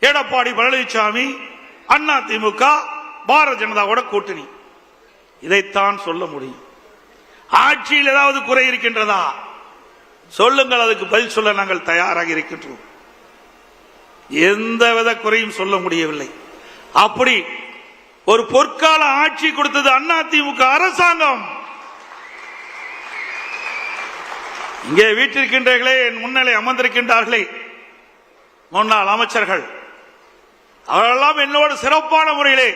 எடப்பாடி பழனிசாமி, அதிமுக, பாரதிய ஜனதாவோட கூட்டணி. இதைத்தான் சொல்ல முடியும். ஆட்சியில் ஏதாவது குறை இருக்கின்றதா சொல்லுங்கள், அதுக்கு பதில் சொல்ல நாங்கள் தயாராக இருக்கின்றோம். எந்தவித குறையும் சொல்ல முடியவில்லை. அப்படி ஒரு பொற்கால ஆட்சி கொடுத்தது அதிமுக அரசாங்கம். இங்கே வீட்டிருக்கின்றீர்களே, என் முன்னிலை அமர்ந்திருக்கின்றார்களே முன்னாள் அமைச்சர்கள், அவரெல்லாம் என்னோடு சிறப்பான முறையிலே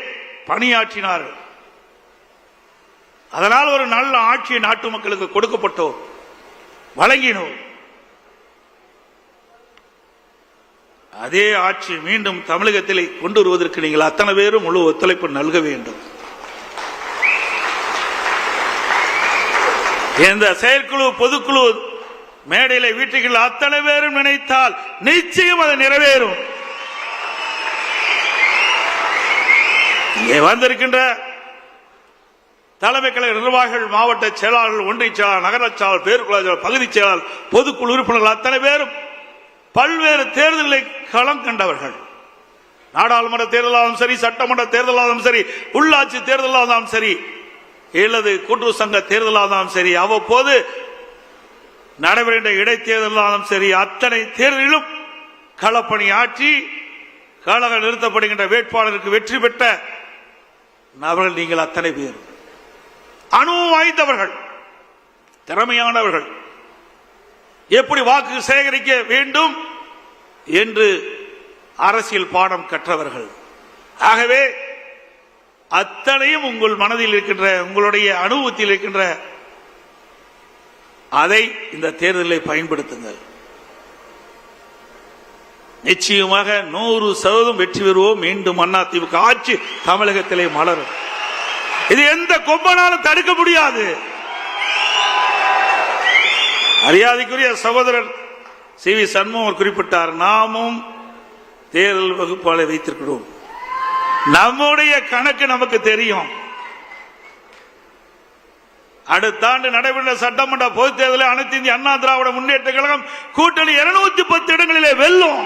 பணியாற்றினார்கள். அதனால் ஒரு நல்ல ஆட்சியை நாட்டு மக்களுக்கு கொடுக்கப்பட்டோம், வழங்கினோம். அதே ஆட்சி மீண்டும் தமிழகத்தில் கொண்டு வருவதற்கு நீங்கள் அத்தனை பேரும் முழு ஒத்துழைப்பு நல்க வேண்டும். இந்த செயற்குழு பொதுக்குழு மேடையில் வீட்டுகள் அத்தனை பேரும் நினைத்தால் நிச்சயம் அது நிறைவேறும். இங்கே வந்திருக்கின்ற தலைமை கழக நிர்வாகிகள், மாவட்ட செயலாளர்கள், ஒன்றிய செயலாளர், நகர செயலாளர், பேருக்குழு பகுதி செயலாளர், பொதுக்குழு உறுப்பினர்கள் அத்தனை பேரும் பல்வேறு தேர்தல்களை களம் கண்டவர்கள். நாடாளுமன்ற தேர்தலாலும் சரி, சட்டமன்ற தேர்தலாலும் சரி, உள்ளாட்சி தேர்தலாலும் சரி, அல்லது கூட்டுறவு சங்க தேர்தலாலும் சரி, அவ்வப்போது நடைபெறுகின்ற இடைத்தேர்தலாலும் சரி, அத்தனை தேர்தலிலும் களப்பணி ஆற்றி கழக நிறுத்தப்படுகின்ற வேட்பாளருக்கு வெற்றி பெற்ற நபர்கள் நீங்கள் அத்தனை பேர். அனுபவம் வாய்ந்தவர்கள், திறமையானவர்கள், எப்படி வாக்கு சேகரிக்க வேண்டும் என்று அரசியல் பாடம் கற்றவர்கள். ஆகவே அத்தனையும் உங்கள் மனதில் இருக்கின்ற, உங்களுடைய அனுபவத்தில் இருக்கின்ற அதை இந்த தேர்தலை பயன்படுத்துங்கள். நிச்சயமாக 100% வெற்றி பெறுவோம். மீண்டும் அதிமுக ஆட்சி தமிழகத்திலே மலரும். இது எந்த கொம்பனாலும் தடுக்க முடியாது. மரியாதைக்குரிய சகோதரர் சி.வி. சண்முகம் குறிப்பிட்டார், நாமும் தேர்தல் வகுப்பாளை வைத்திருக்கிறோம். நம்முடைய கணக்கு நமக்கு தெரியும். அடுத்த ஆண்டு நடைபெற்ற சட்டமன்ற பொதுத் தேர்தலில் அனைத்து இந்திய அண்ணா திராவிட முன்னேற்ற கழகம் கூட்டணி 210 இடங்களிலே வெல்லும்.